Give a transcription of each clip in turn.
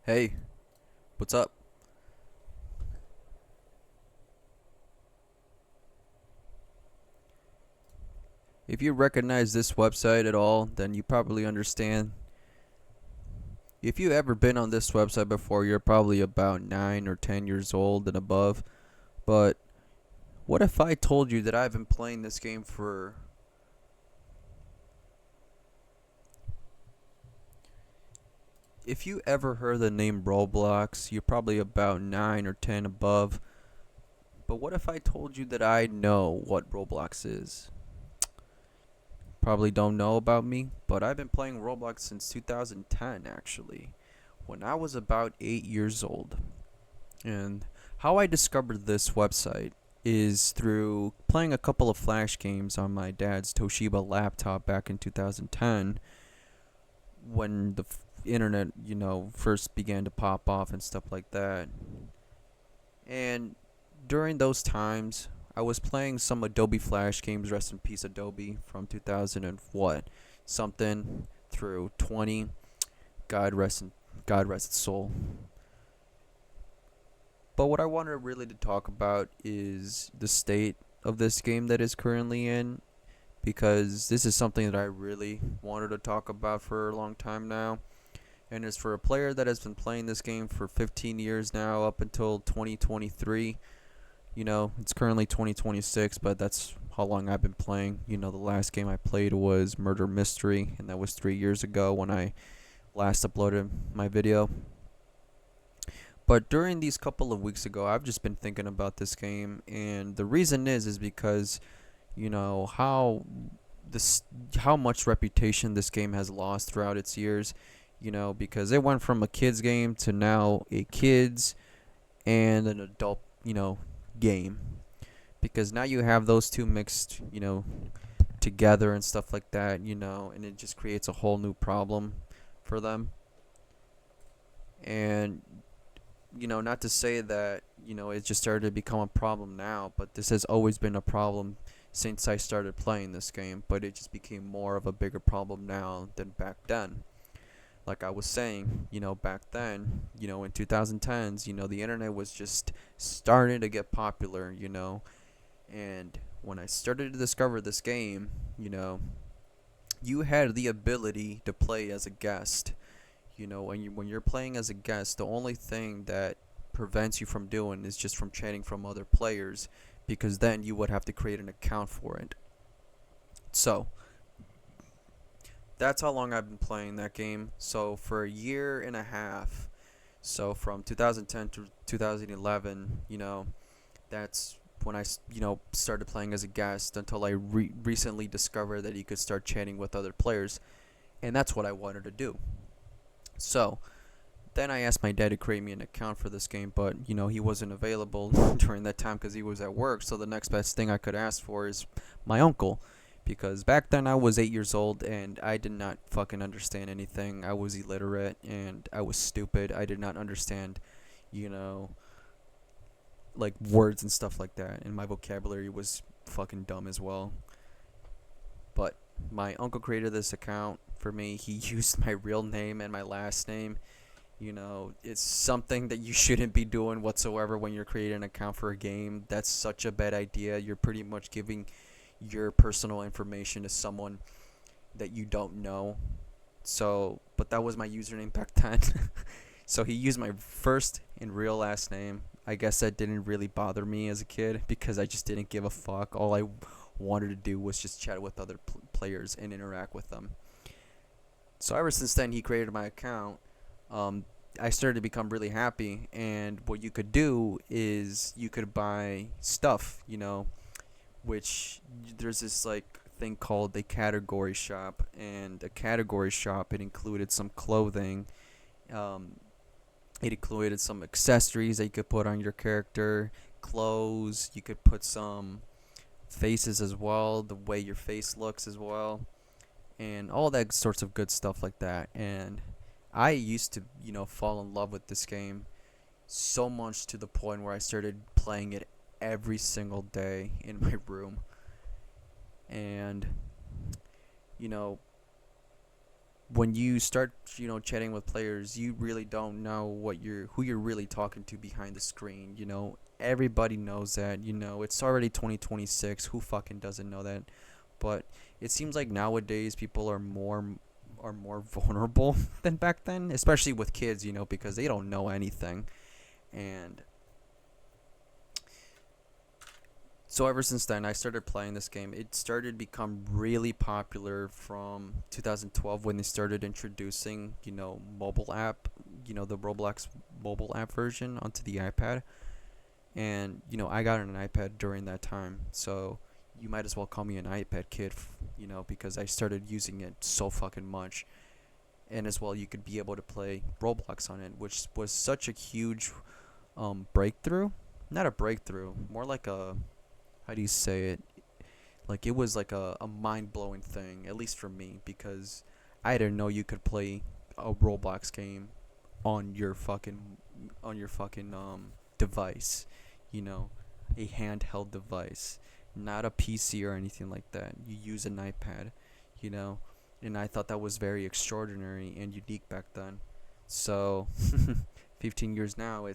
Hey, what's up? If you recognize this website at all, then you probably understand. If you ever been on this website before, you're probably about 9 or 10 years old and above. But what if I told you that I've been playing this game for. If you ever heard the name Roblox, you're probably about 9 or 10 above. But what if I told you that I know what Roblox is? Probably don't know about me, but I've been playing Roblox since 2010 actually, when I was about 8 years old. And how I discovered this website is through playing a couple of Flash games on my dad's Toshiba laptop back in 2010 when the internet, first began to pop off and stuff like that. And during those times, I was playing some Adobe Flash games, rest in peace Adobe, from 2000 and what, something through 20. God rest its soul. But what I wanted really to talk about is the state of this game that is currently in, because this is something that I really wanted to talk about for a long time now. And it's for a player that has been playing this game for 15 years now, up until 2023. It's currently 2026, but that's how long I've been playing. The last game I played was Murder Mystery, and that was 3 years ago when I last uploaded my video. But during these couple of weeks ago, I've just been thinking about this game, and the reason is because you know how this how much reputation this game has lost throughout its years. Because it went from a kids game to now a kids and an adult, game. Because now you have those two mixed, together and stuff like that, and it just creates a whole new problem for them. And not to say that, it just started to become a problem now, but this has always been a problem since I started playing this game, but it just became more of a bigger problem now than back then. Like I was saying, back then, in 2010s, the internet was just starting to get popular, and when I started to discover this game, you had the ability to play as a guest. When you're playing as a guest, the only thing that prevents you from doing is just from chatting from other players, because then you would have to create an account for it. So that's how long I've been playing that game. So for a year and a half, so from 2010 to 2011, that's when I started playing as a guest until I recently discovered that you could start chatting with other players, and that's what I wanted to do. So then I asked my dad to create me an account for this game, but he wasn't available during that time because he was at work. So the next best thing I could ask for is my uncle, because back then I was 8 years old and I did not fucking understand anything. I was illiterate and I was stupid. I did not understand, you know, like words and stuff like that, and my vocabulary was fucking dumb as well. But my uncle created this account for me. He used my real name and my last name. It's something that you shouldn't be doing whatsoever when you're creating an account for a game. That's such a bad idea. You're pretty much giving your personal information to someone that you don't know. So, but that was my username back then. So he used my first and real last name. I guess that didn't really bother me as a kid because I just didn't give a fuck. All I wanted to do was just chat with other players and interact with them. So ever since then, he created my account. I started to become really happy, and what you could do is you could buy stuff, which there's this like thing called a category shop, and a category shop, it included some clothing, um, it included some accessories that you could put on your character, clothes. You could put some faces as well, the way your face looks as well, and all that sorts of good stuff like that. And I used to, fall in love with this game so much to the point where I started playing it every single day in my room. And, you know, when you start, chatting with players, you really don't know who you're really talking to behind the screen. Everybody knows that. It's already 2026. Who fucking doesn't know that? But it seems like nowadays people are more vulnerable than back then, especially with kids. Because they don't know anything. And so ever since then, I started playing this game. It started to become really popular from 2012 when they started introducing, mobile app, the Roblox mobile app version onto the iPad. And, I got an iPad during that time. So you might as well call me an iPad kid, because I started using it so fucking much. And as well, you could be able to play Roblox on it, which was such a huge breakthrough. Not a breakthrough, more like a, how do you say it? Like it was like a mind blowing thing, at least for me, because I didn't know you could play a Roblox game on your fucking device, you know, a handheld device, not a PC or anything like that. You use an iPad, you know, and I thought that was very extraordinary and unique back then. So 15 years now,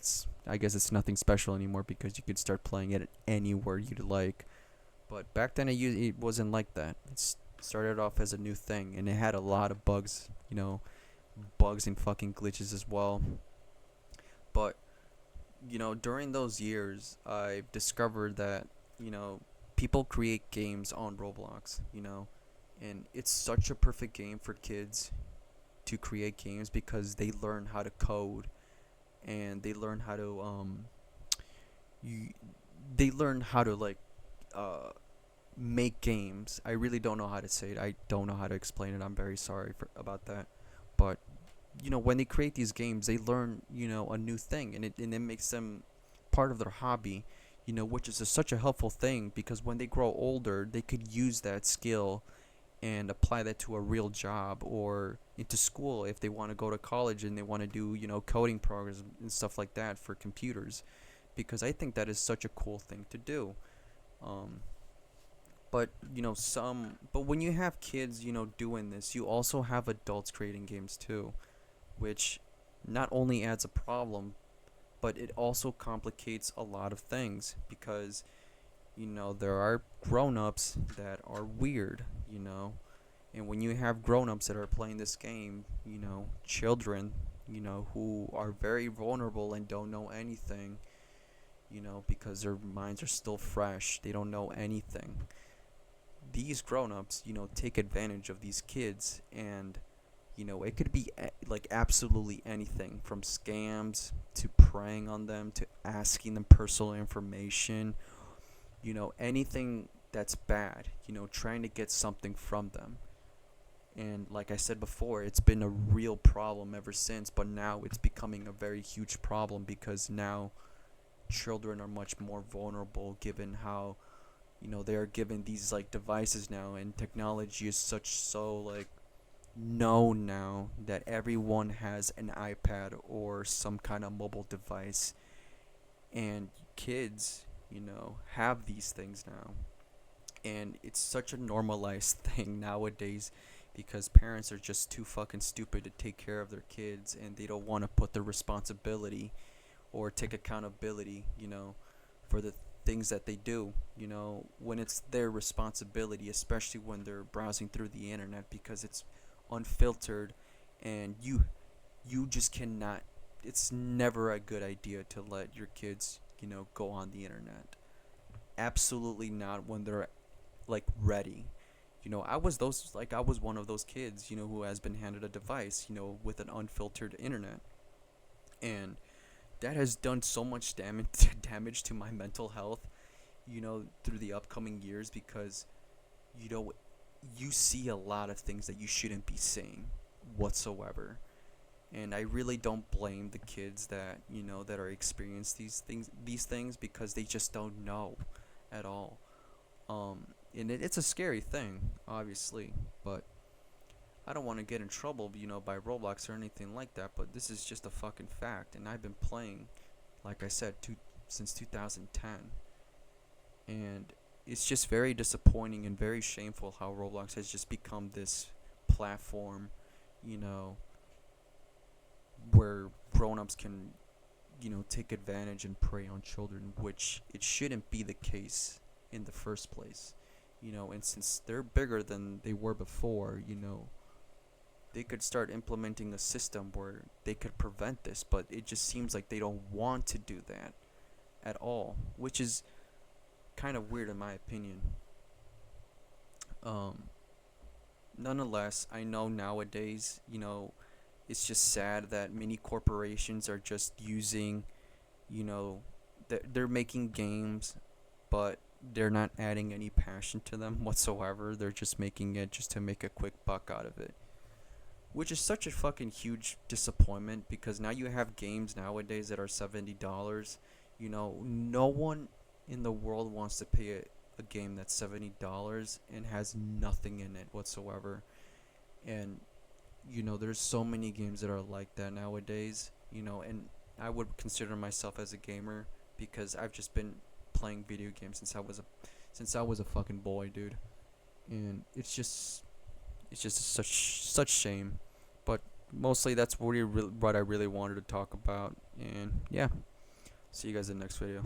I guess it's nothing special anymore because you could start playing it anywhere you'd like. But back then it wasn't like that. It started off as a new thing, and it had a lot of bugs, bugs and fucking glitches as well. But during those years, I've discovered that people create games on Roblox, and it's such a perfect game for kids to create games because they learn how to code, and you, they learn how to like uh make games. I really don't know how to say it. I don't know how to explain it. I'm very sorry about that. But when they create these games, they learn a new thing, and it makes them part of their hobby. Which is such a helpful thing because when they grow older, they could use that skill and apply that to a real job or into school if they want to go to college and they want to do coding programs and stuff like that for computers, because I think that is such a cool thing to do. Um, but when you have kids doing this, you also have adults creating games too, which not only adds a problem, but it also complicates a lot of things because there are grown-ups that are weird, and when you have grown-ups that are playing this game, children, who are very vulnerable and don't know anything, because their minds are still fresh, they don't know anything. These grown-ups, take advantage of these kids, and it could be like absolutely anything from scams to preying on them to asking them personal information, anything that's bad, trying to get something from them. And like I said before, it's been a real problem ever since, but now it's becoming a very huge problem because now children are much more vulnerable given how they are given these like devices now, and technology is so like known now that everyone has an iPad or some kind of mobile device, and kids have these things now, and it's such a normalized thing nowadays because parents are just too fucking stupid to take care of their kids, and they don't want to put the responsibility or take accountability for the things that they do when it's their responsibility, especially when they're browsing through the internet, because it's unfiltered, and you just cannot, it's never a good idea to let your kids go on the internet. Absolutely not when they're like ready. I was one of those kids who has been handed a device with an unfiltered internet, and that has done so much damage damage to my mental health through the upcoming years, because you know you see a lot of things that you shouldn't be seeing whatsoever. And I really don't blame the kids that are experiencing these things because they just don't know at all. And it's a scary thing, obviously, but I don't want to get in trouble, by Roblox or anything like that, but this is just a fucking fact, and I've been playing, like I said, since 2010, and it's just very disappointing and very shameful how Roblox has just become this platform, you know, where grown-ups can, take advantage and prey on children, which it shouldn't be the case in the first place. And since they're bigger than they were before, they could start implementing a system where they could prevent this, but it just seems like they don't want to do that at all, which is kind of weird in my opinion. Um, Nonetheless, I know nowadays, it's just sad that many corporations are just using, you know, they're making games, but they're not adding any passion to them whatsoever. They're just making it just to make a quick buck out of it, which is such a fucking huge disappointment because now you have games nowadays that are $70. No one in the world wants to pay a game that's $70 and has nothing in it whatsoever. And there's so many games that are like that nowadays. And I would consider myself as a gamer because I've just been playing video games since I was a fucking boy, dude. And it's just such shame. But mostly that's what I really wanted to talk about. And yeah, see you guys in the next video.